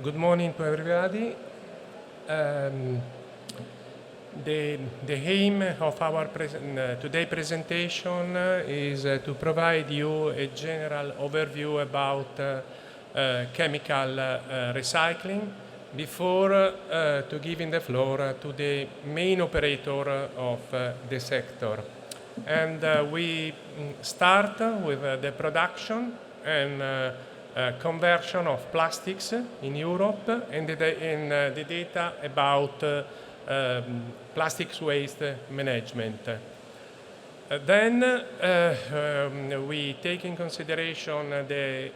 Good morning to everybody. The aim of our today presentation is to provide you a general overview about chemical recycling before to giving the floor to the main operator of the sector. And we start with the production and conversion of plastics in Europe and the data about plastics waste management. Then we take in consideration the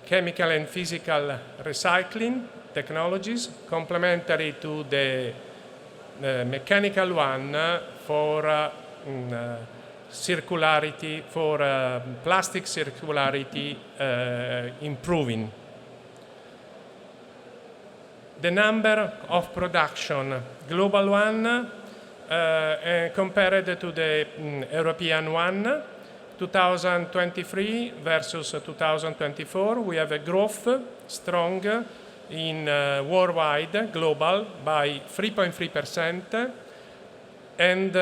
chemical and physical recycling technologies complementary to the mechanical one for circularity, for plastic circularity improving. The number of production, global one compared to the European one, 2023 versus 2024, we have a growth strong in worldwide, global, by 3.3%. And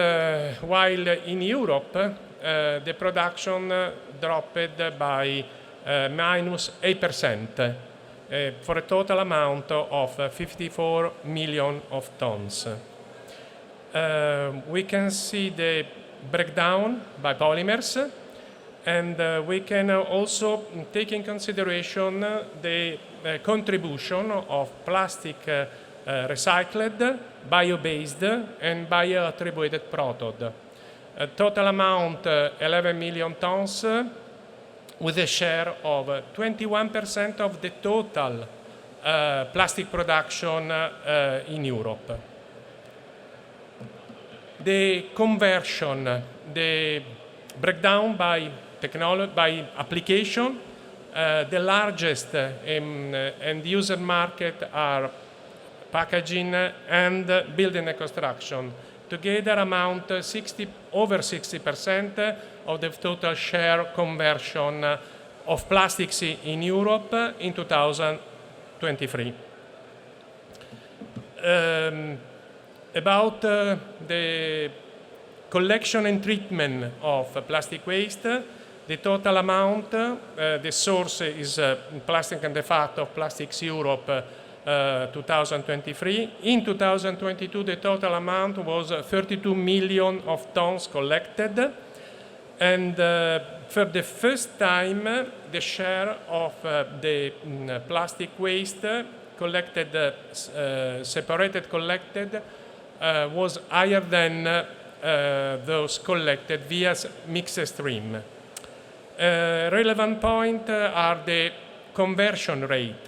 while in Europe, the production dropped by minus 8%, for a total amount of 54 million of tons. We can see the breakdown by polymers, and we can also take in consideration the contribution of plastic recycled, bio-based, and bio-attributed product. Total amount 11 million tons with a share of 21% of the total plastic production in Europe. The conversion, the breakdown by technology, by application, the largest end user market are packaging and building and construction. Together amount over 60% of the total share conversion of plastics in Europe in 2023. About the collection and treatment of plastic waste, the total amount, the source is Plastic and the Fat of Plastics Europe 2023. In 2022, the total amount was 32 million of tons collected. And for the first time, the share of the plastic waste collected, separated collected, was higher than those collected via mixed stream. Relevant point are the conversion rate,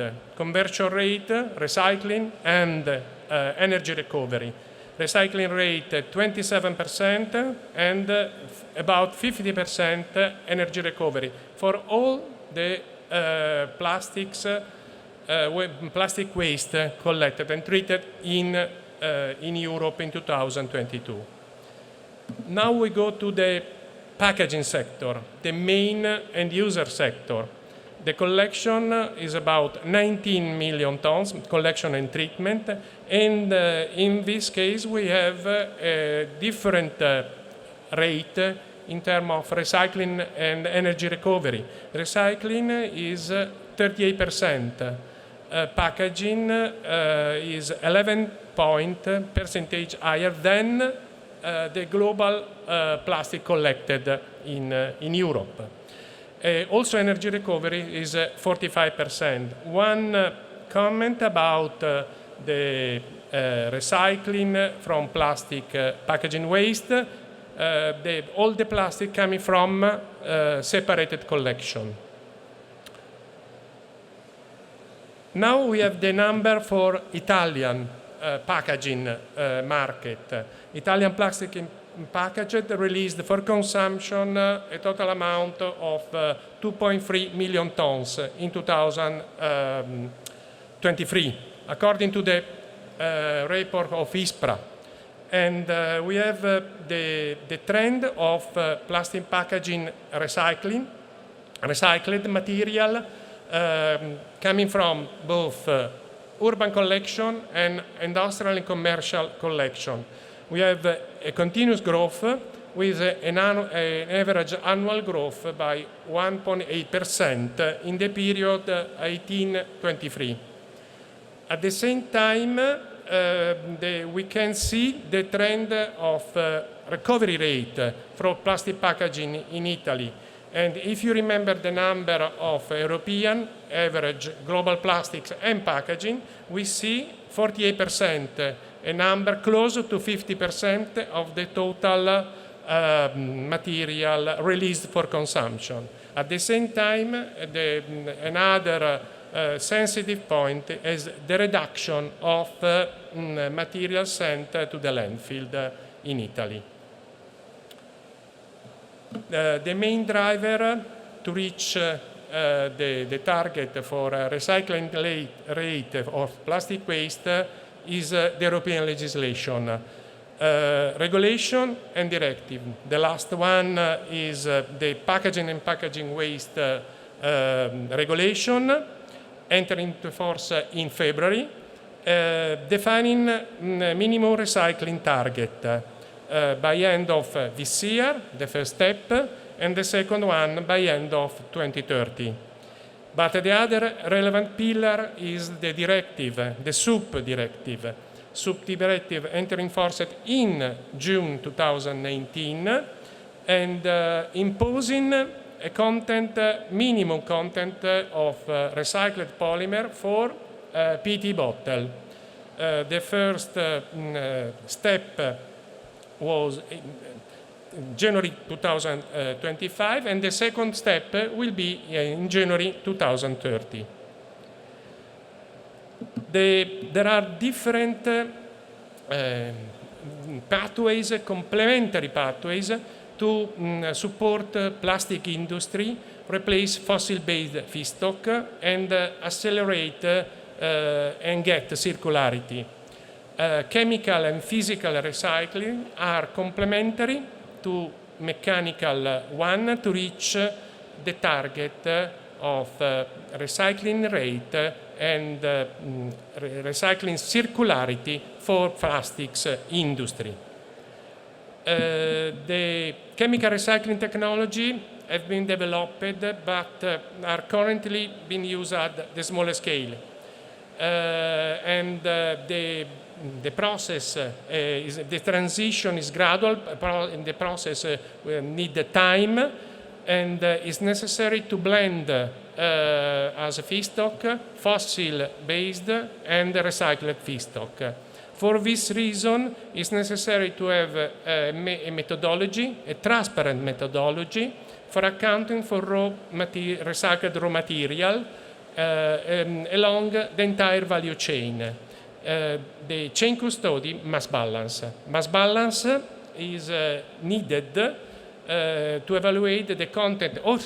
recycling, and energy recovery. Recycling rate 27% and about 50% energy recovery for all the plastic waste collected and treated in Europe in 2022. Now we go to the packaging sector, the main end user sector. The collection is about 19 million tons, collection and treatment, and in this case we have a different rate in terms of recycling and energy recovery. Recycling is 38%, packaging is 11 percentage higher than the global plastic collected in Europe. Also, energy recovery is 45%. One comment about the recycling from plastic packaging waste, all the plastic coming from separated collection. Now we have the number for Italian packaging market. Italian plastic packaged released for consumption a total amount of 2.3 million tons in 2023, according to the report of ISPRA. And we have the trend of plastic packaging recycled material coming from both urban collection and industrial and commercial collection. We have a continuous growth with an average annual growth by 1.8% in the period 18-23. At the same time, we can see the trend of recovery rate for plastic packaging in Italy. And if you remember the number of European average global plastics and packaging, we see 48%, a number closer to 50% of the total material released for consumption. At the same time, another sensitive point is the reduction of material sent to the landfill in Italy. The main driver to reach the target for recycling rate of plastic waste is the European legislation. Regulation and directive. The last one is the packaging and packaging waste regulation, entering into force in February, defining minimum recycling target by end of this year, the first step, and the second one by end of 2030. But the other relevant pillar is the directive, the SUP directive. SUP directive entering force in June 2019 and imposing a minimum content of recycled polymer for PET bottle. The first step was January 2025, and the second step will be in January 2030. There are different pathways, complementary pathways to support plastic industry, replace fossil-based feedstock, and accelerate and get circularity. Chemical and physical recycling are complementary to mechanical one to reach the target of recycling rate and recycling circularity for plastics industry. The chemical recycling technology have been developed but are currently being used at the smaller scale. And the process, the transition is gradual, the process will need time, and it's necessary to blend as a feedstock, fossil-based and recycled feedstock. For this reason, it's necessary to have a methodology, a transparent methodology, for accounting for recycled raw material along the entire value chain. The chain custody mass balance. Mass balance is needed to evaluate the content of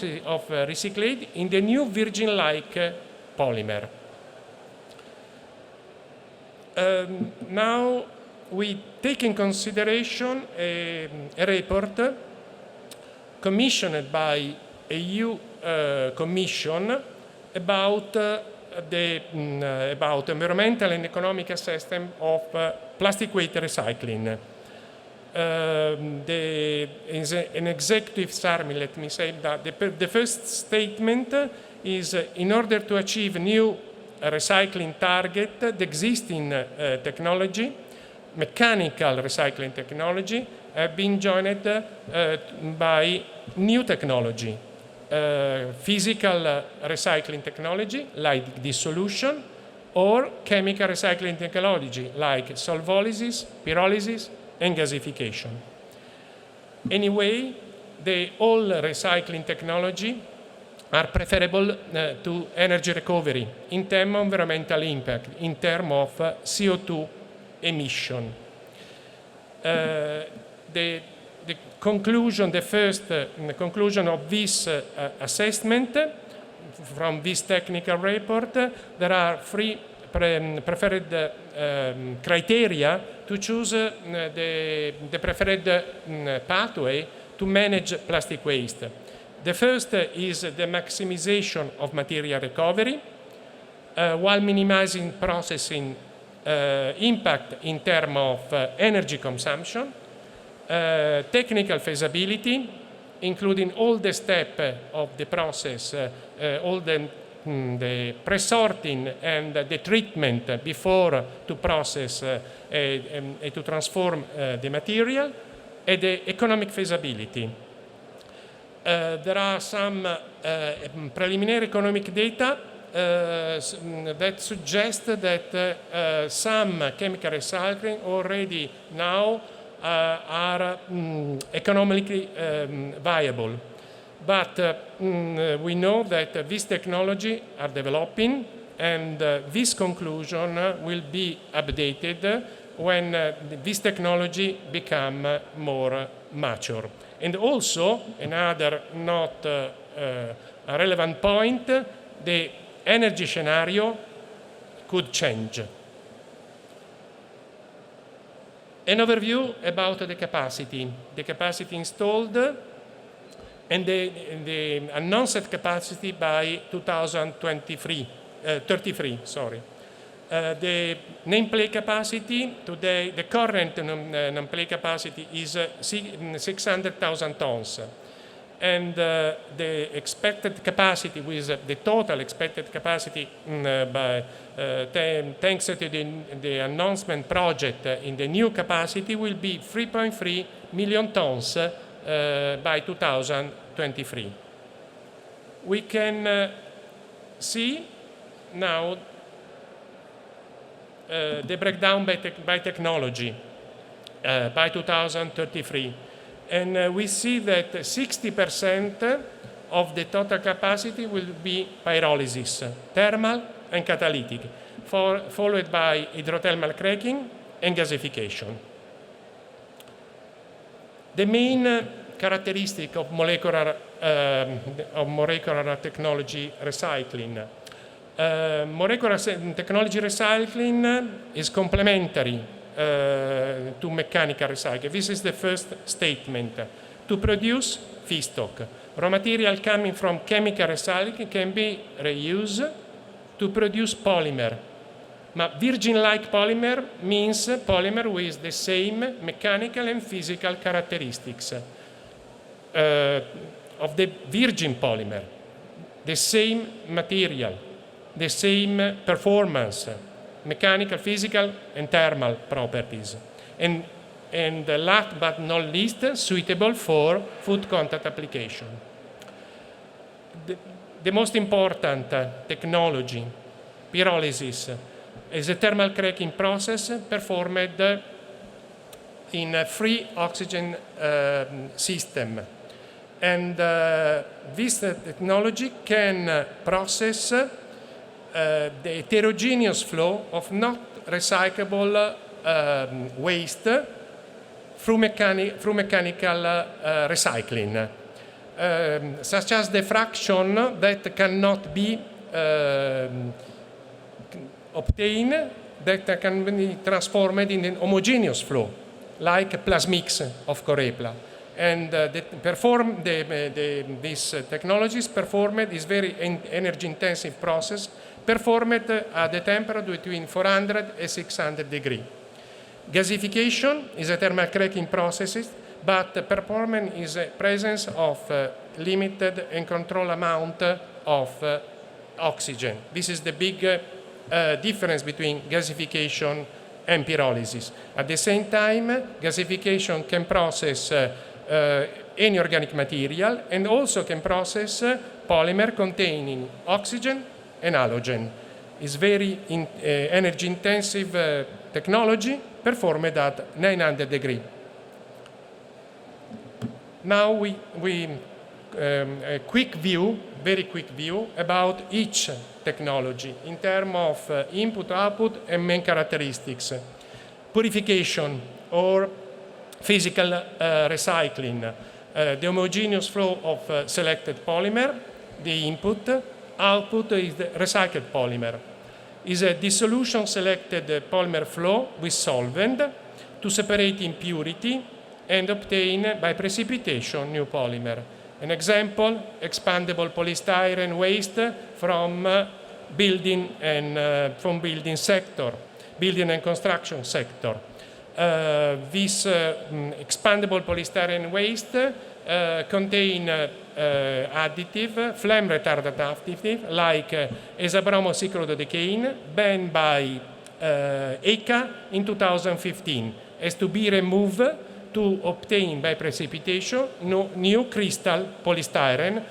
recyclate in the new virgin-like polymer. Now we take in consideration a report commissioned by EU Commission about environmental and economic assessment of plastic waste recycling. Is an executive summary, let me say that the first statement is in order to achieve new recycling target, the existing technology, mechanical recycling technology, have been joined by new technology. Physical recycling technology like dissolution, or chemical recycling technology like solvolysis, pyrolysis, and gasification. Anyway, all recycling technology are preferable to energy recovery in terms of environmental impact, in terms of CO2 emission. The first conclusion of this assessment from this technical report, there are three preferred criteria to choose the preferred pathway to manage plastic waste. The first is the maximization of material recovery, while minimizing processing impact in terms of energy consumption, technical feasibility, including all the steps of the process, all the pre-sorting and the treatment before to process and to transform the material, and the economic feasibility. There are some preliminary economic data that suggest that some chemical recycling already now are economically viable. But we know that this technology are developing, and this conclusion will be updated when this technology become more mature. And also, another not a relevant point, the energy scenario could change. An overview about the capacity installed, and the announced capacity by 2033. The nameplate capacity today, the current nameplate capacity is 600,000 tons. And the expected capacity, with the total expected capacity thanks to the announcement project in the new capacity, will be 3.3 million tons by 2023. We can see now the breakdown by technology by 2033. And we see that 60% of the total capacity will be pyrolysis, thermal and catalytic, followed by hydrothermal cracking and gasification. The main characteristic of molecular technology recycling. Molecular technology recycling is complementary to mechanical recycling. This is the first statement. To produce feedstock, raw material coming from chemical recycling can be reused to produce polymer. But virgin-like polymer means polymer with the same mechanical and physical characteristics of the virgin polymer, the same material, the same performance, mechanical, physical, and thermal properties. And last but not least, suitable for food contact application. The most important technology, pyrolysis, is a thermal cracking process performed in a free oxygen system. And this technology can process the heterogeneous flow of not recyclable waste through mechanical recycling, such as the fraction that cannot be obtained, that can be transformed in an homogeneous flow, like plasmix of Corepla. And these technologies performed is very energy-intensive process, performed at a temperature between 400 and 600 degrees. Gasification is a thermal cracking process, but performance is a presence of limited and controlled amount of oxygen. This is the big difference between gasification and pyrolysis. At the same time, gasification can process any organic material and also can process polymer containing oxygen and halogen. It's very energy-intensive technology performed at 900 degrees. Now a very quick view about each technology in terms of input, output, and main characteristics. Purification or physical recycling, the homogeneous flow of selected polymer, the input. Output is the recycled polymer. Is a dissolution selected polymer flow with solvent to separate impurity and obtain by precipitation new polymer. An example, expandable polystyrene waste from building sector, building and construction sector. This expandable polystyrene waste contain additive, flame retardant additive like hexabromocyclododecaine, banned by ECA in 2015, has to be removed to obtain by precipitation new crystal polystyrene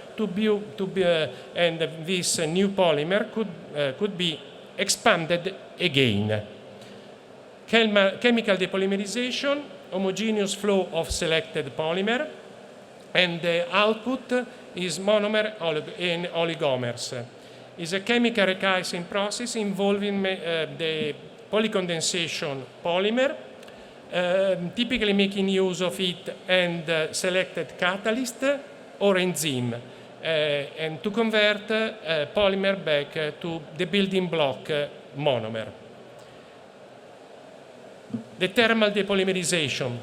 and this new polymer could be expanded again. Chemical depolymerization, homogeneous flow of selected polymer, and the output is monomer in oligomers. It's a chemical recycling process involving the polycondensation polymer, typically making use of it and selected catalyst or enzyme, and to convert polymer back to the building block monomer. The thermal depolymerization.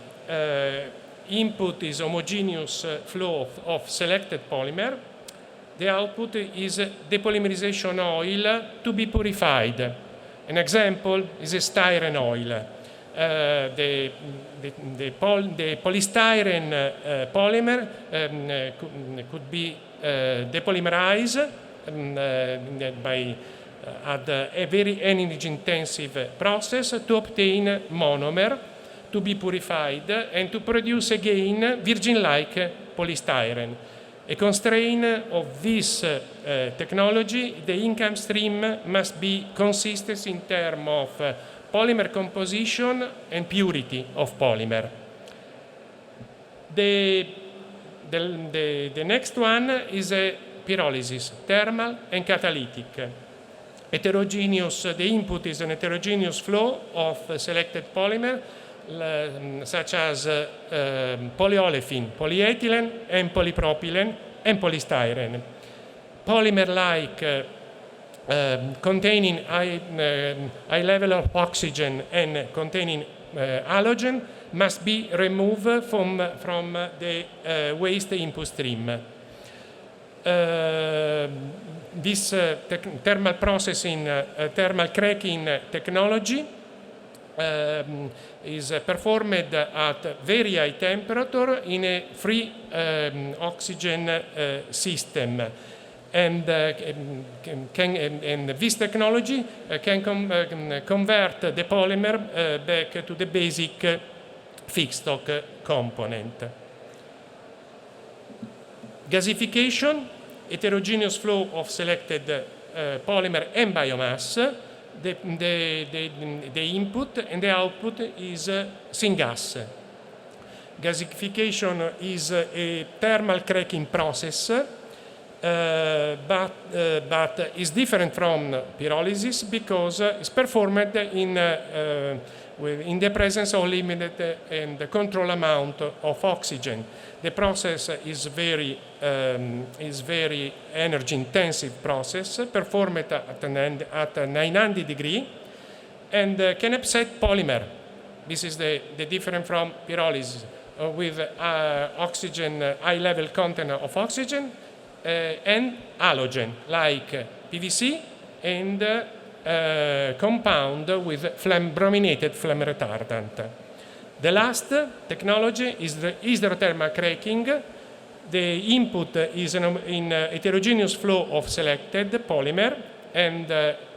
Input is homogeneous flow of selected polymer. The output is depolymerization oil to be purified. An example is a styrene oil. The polystyrene polymer could be depolymerized by a very energy-intensive process to obtain monomer to be purified and to produce again virgin-like polystyrene. A constraint of this technology, the income stream must be consistent in terms of polymer composition and purity of polymer. The next one is a pyrolysis, thermal and catalytic. Heterogeneous, the input is an heterogeneous flow of selected polymer, such as polyolefin, polyethylene, and polypropylene, and polystyrene. Polymer like containing high level of oxygen and containing halogen must be removed from the waste input stream. This thermal processing, thermal cracking technology is performed at very high temperature in a free oxygen system. And this technology can convert the polymer back to the basic feedstock component. Gasification, heterogeneous flow of selected polymer and biomass. The input and the output is syngas. Gasification is a thermal cracking process, but is different from pyrolysis because it's performed in the presence of limited and controlled amount of oxygen. The process is very energy intensive process performed at 900 degrees and can upset polymer. This is the difference from pyrolysis with oxygen, high level content of oxygen and halogen like PVC and compound with brominated flame retardant. The last technology is the hydrothermal cracking. The input is in heterogeneous flow of selected polymer, and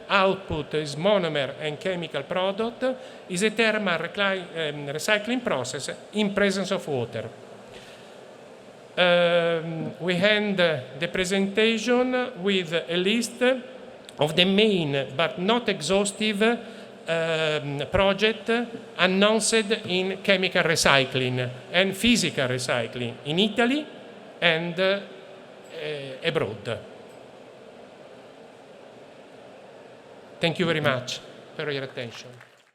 output is monomer and chemical product. Is a thermal recycling process in presence of water. We end the presentation with a list of the main but not exhaustive project announced in chemical recycling and physical recycling in Italy and abroad. Thank you very much for your attention.